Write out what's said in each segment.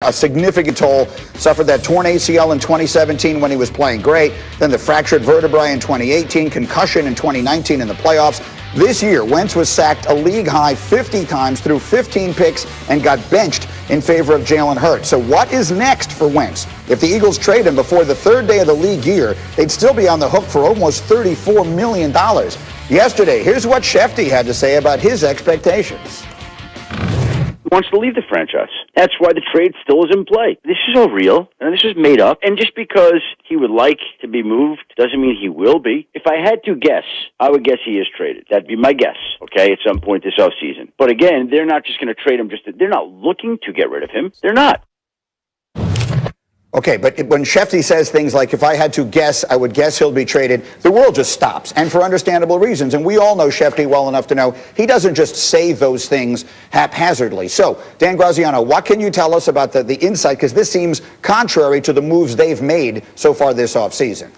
a significant toll. Suffered that torn ACL in 2017 when he was playing great. Then the fractured vertebrae in 2018, concussion in 2019 in the playoffs. This year, Wentz was sacked a league-high 50 times, threw 15 picks, and got benched in favor of Jalen Hurts. So what is next for Wentz? If the Eagles trade him before the third day of the league year, they'd still be on the hook for almost $34 million. Yesterday, here's what Shefty had to say about his expectations. He wants to leave the franchise. That's why the trade still is in play. This is all real, and this is made up. And just because he would like to be moved doesn't mean he will be. If I had to guess, I would guess he is traded. That'd be my guess, okay, at some point this offseason. But again, they're not just going to trade him. They're not looking to get rid of him. They're not. Okay, but when Shefty says things like, if I had to guess, I would guess he'll be traded, the world just stops, and for understandable reasons. And we all know Shefty well enough to know he doesn't just say those things haphazardly. So, Dan Graziano, what can you tell us about the insight? Because this seems contrary to the moves they've made so far this offseason.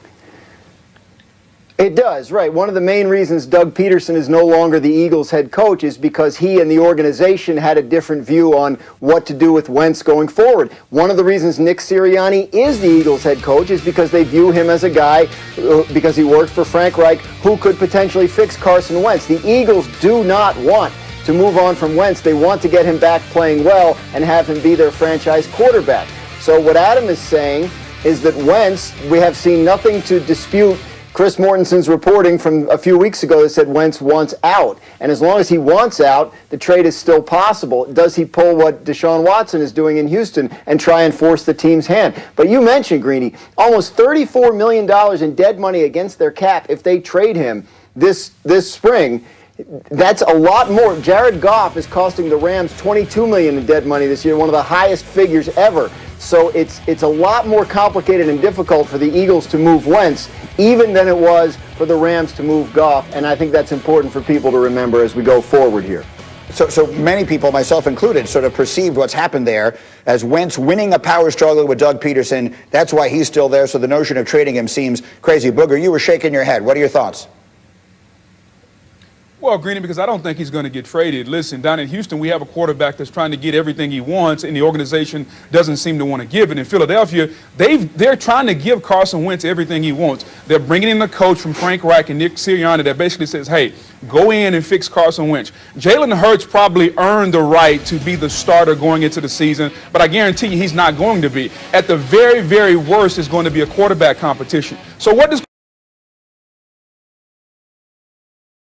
It does, right. One of the main reasons Doug Peterson is no longer the Eagles head coach is because he and the organization had a different view on what to do with Wentz going forward. One of the reasons Nick Sirianni is the Eagles head coach is because they view him as a guy, because he worked for Frank Reich, who could potentially fix Carson Wentz. The Eagles do not want to move on from Wentz. They want to get him back playing well and have him be their franchise quarterback. So what Adam is saying is that Wentz, we have seen nothing to dispute Chris Mortensen's reporting from a few weeks ago that said Wentz wants out. And as long as he wants out, the trade is still possible. Does he pull what Deshaun Watson is doing in Houston and try and force the team's hand? But you mentioned, Greeny, almost $34 million in dead money against their cap if they trade him this spring. That's a lot more. Jared Goff is costing the Rams $22 million in dead money this year, one of the highest figures ever. So it's a lot more complicated and difficult for the Eagles to move Wentz, even than it was for the Rams to move Goff. And I think that's important for people to remember as we go forward here. So many people, myself included, sort of perceived what's happened there as Wentz winning a power struggle with Doug Peterson. That's why he's still there. So the notion of trading him seems crazy. Booger, you were shaking your head. What are your thoughts? Well, Greeny, because I don't think he's going to get traded. Listen, down in Houston, we have a quarterback that's trying to get everything he wants, and the organization doesn't seem to want to give it. In Philadelphia, they're trying to give Carson Wentz everything he wants. They're bringing in a coach from Frank Reich and Nick Sirianni that basically says, hey, go in and fix Carson Wentz. Jalen Hurts probably earned the right to be the starter going into the season, but I guarantee you he's not going to be. At the very, very worst, it's going to be a quarterback competition. So what does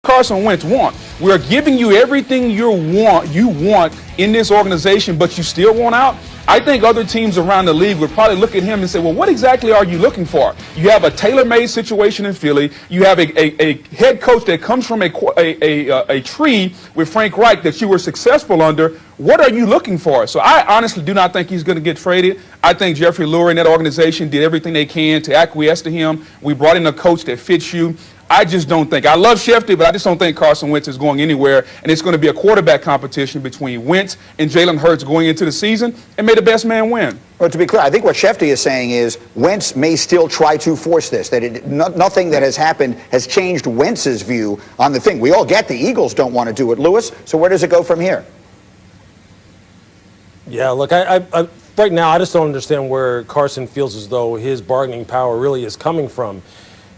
Carson Wentz want? We're giving you everything you want in this organization, but you still want out? I think other teams around the league would probably look at him and say, well, what exactly are you looking for? You have a tailor-made situation in Philly. You have a head coach that comes from a tree with Frank Reich that you were successful under. What are you looking for? So I honestly do not think he's going to get traded. I think Jeffrey Lurie and that organization did everything they can to acquiesce to him. We brought in a coach that fits you. I just don't think. I love Shefty, but I just don't think Carson Wentz is going anywhere. And it's going to be a quarterback competition between Wentz and Jalen Hurts going into the season, and may the best man win. Well, to be clear, I think what Shefty is saying is Wentz may still try to force this, that nothing that has happened has changed Wentz's view on the thing. We all get the Eagles don't want to do it, Lewis. So where does it go from here? Yeah, look, I right now I just don't understand where Carson feels as though his bargaining power really is coming from.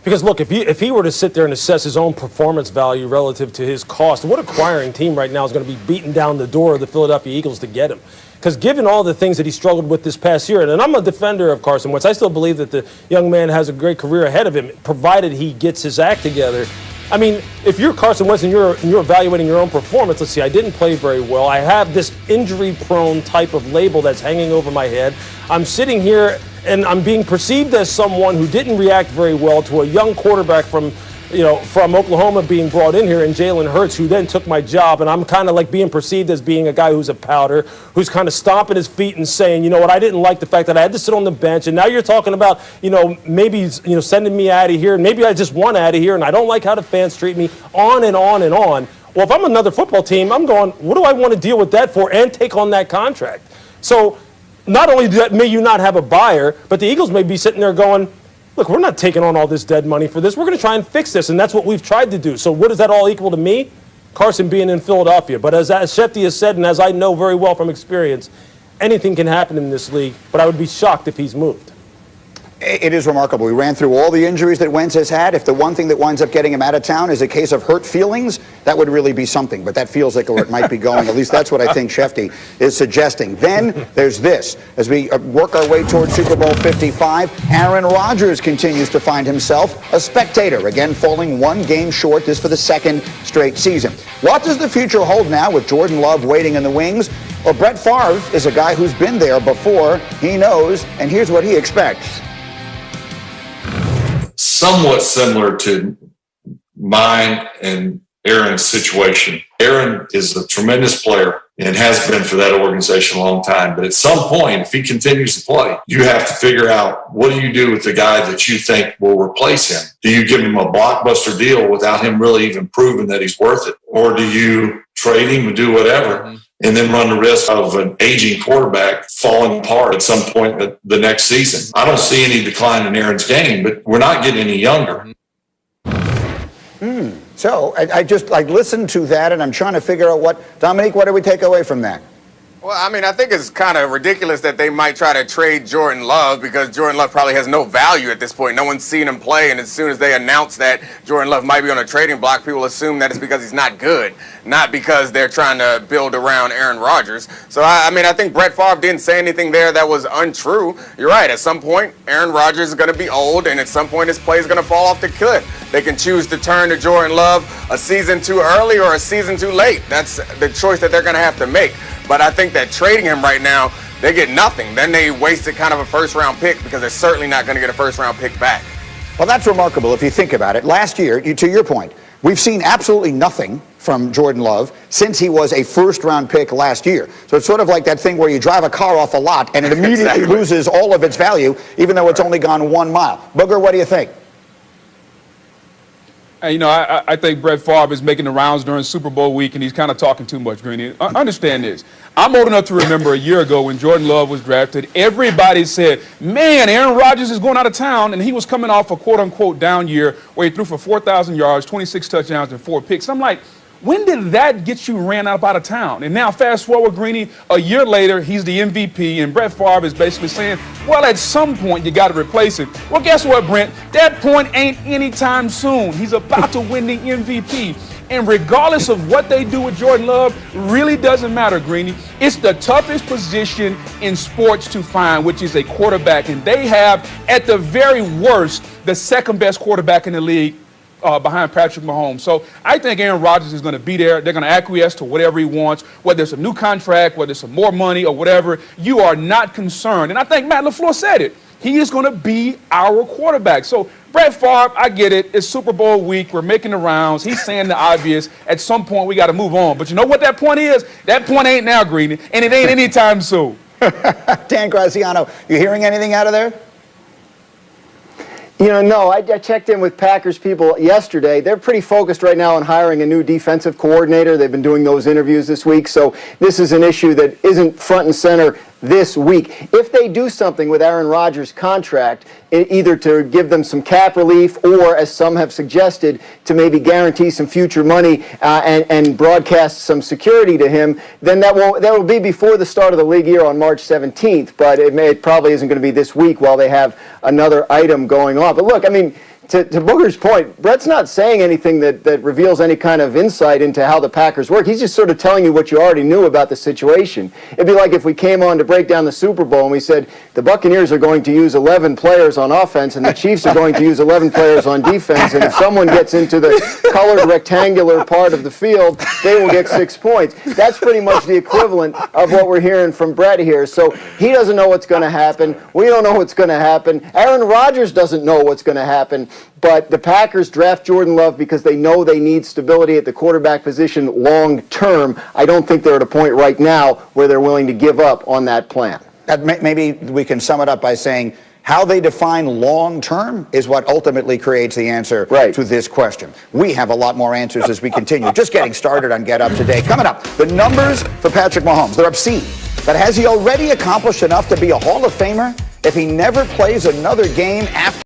Because, look, if he were to sit there and assess his own performance value relative to his cost, what acquiring team right now is going to be beating down the door of the Philadelphia Eagles to get him? Because given all the things that he struggled with this past year, and I'm a defender of Carson Wentz, I still believe that the young man has a great career ahead of him, provided he gets his act together. I mean, if you're Carson Wentz and you're evaluating your own performance, let's see, I didn't play very well. I have this injury-prone type of label that's hanging over my head. I'm sitting here and I'm being perceived as someone who didn't react very well to a young quarterback from Oklahoma being brought in here, and Jalen Hurts, who then took my job, and I'm kind of like being perceived as being a guy who's a powder, who's kind of stomping his feet and saying, you know what, I didn't like the fact that I had to sit on the bench, and now you're talking about, maybe, sending me out of here, and maybe I just want out of here, and I don't like how the fans treat me, on and on and on. Well, if I'm another football team, I'm going, what do I want to deal with that for and take on that contract? So not only may you not have a buyer, but the Eagles may be sitting there going, look, we're not taking on all this dead money for this. We're going to try and fix this, and that's what we've tried to do. So what does that all equal to me? Carson being in Philadelphia. But as Shefty has said, and as I know very well from experience, anything can happen in this league, but I would be shocked if he's moved. It is remarkable. We ran through all the injuries that Wentz has had. If the one thing that winds up getting him out of town is a case of hurt feelings, that would really be something. But that feels like where it might be going. At least that's what I think Shefty is suggesting. Then there's this. As we work our way towards Super Bowl 55, Aaron Rodgers continues to find himself a spectator, again falling one game short, this for the second straight season. What does the future hold now with Jordan Love waiting in the wings? Well, Brett Favre is a guy who's been there before. He knows, and here's what he expects. Somewhat similar to mine and Aaron's situation. Aaron is a tremendous player and has been for that organization a long time. But at some point, if he continues to play, you have to figure out, what do you do with the guy that you think will replace him? Do you give him a blockbuster deal without him really even proving that he's worth it? Or do you trade him and do whatever and then run the risk of an aging quarterback falling apart at some point the next season? I don't see any decline in Aaron's game, but we're not getting any younger. So I just listened to that, and I'm trying to figure out Dominique, what do we take away from that? Well, I mean, I think it's kind of ridiculous that they might try to trade Jordan Love, because Jordan Love probably has no value at this point. No one's seen him play, and as soon as they announce that Jordan Love might be on a trading block, people assume that it's because he's not good, not because they're trying to build around Aaron Rodgers. So, I mean, I think Brett Favre didn't say anything there that was untrue. You're right. At some point, Aaron Rodgers is going to be old, and at some point his play is going to fall off the cliff. They can choose to turn to Jordan Love a season too early or a season too late. That's the choice that they're going to have to make. But I think that trading him right now, they get nothing. Then they wasted kind of a first-round pick, because they're certainly not going to get a first-round pick back. Well, that's remarkable if you think about it. Last year, to your point, we've seen absolutely nothing from Jordan Love since he was a first-round pick last year. So it's sort of like that thing where you drive a car off a lot and it immediately loses all of its value, even though it's only gone 1 mile. Booger, what do you think? You know, I think Brett Favre is making the rounds during Super Bowl week, and he's kind of talking too much, Greeny. Understand this. I'm old enough to remember a year ago when Jordan Love was drafted, everybody said, man, Aaron Rodgers is going out of town, and he was coming off a quote-unquote down year where he threw for 4,000 yards, 26 touchdowns, and 4 picks. I'm like, when did that get you ran out of town? And now fast forward, Greeny, a year later, he's the MVP, and Brett Favre is basically saying, well, at some point, you got to replace him. Well, guess what, Brent? That point ain't anytime soon. He's about to win the MVP. And regardless of what they do with Jordan Love, really doesn't matter, Greeny. It's the toughest position in sports to find, which is a quarterback. And they have, at the very worst, the second best quarterback in the league, behind Patrick Mahomes. So I think Aaron Rodgers is going to be there. They're going to acquiesce to whatever he wants, whether it's a new contract, whether it's some more money or whatever. You are not concerned. And I think Matt LaFleur said it. He is going to be our quarterback. So Brett Favre, I get it. It's Super Bowl week. We're making the rounds. He's saying the obvious. At some point, we got to move on. But you know what that point is? That point ain't now, Greeny, and it ain't anytime soon. Dan Graziano, you hearing anything out of there? You know, no, I checked in with Packers people yesterday. They're pretty focused right now on hiring a new defensive coordinator. They've been doing those interviews this week. So this is an issue that isn't front and center this week. If they do something with Aaron Rodgers' contract, either to give them some cap relief or, as some have suggested, to maybe guarantee some future money and broadcast some security to him, then that will be before the start of the league year on March 17th. But it probably isn't going to be this week while they have another item going on. But look, I mean, to Booger's point, Brett's not saying anything that reveals any kind of insight into how the Packers work. He's just sort of telling you what you already knew about the situation. It'd be like if we came on to break down the Super Bowl and we said the Buccaneers are going to use 11 players on offense and the Chiefs are going to use 11 players on defense, and if someone gets into the colored rectangular part of the field, they will get 6 points. That's pretty much the equivalent of what we're hearing from Brett here. So he doesn't know what's going to happen. We don't know what's going to happen. Aaron Rodgers doesn't know what's going to happen. But the Packers draft Jordan Love because they know they need stability at the quarterback position long term. I don't think they're at a point right now where they're willing to give up on that plan. Maybe we can sum it up by saying how they define long term is what ultimately creates the answer to this question. We have a lot more answers as we continue. Just getting started on Get Up Today. Coming up, the numbers for Patrick Mahomes. They're obscene. But has he already accomplished enough to be a Hall of Famer if he never plays another game after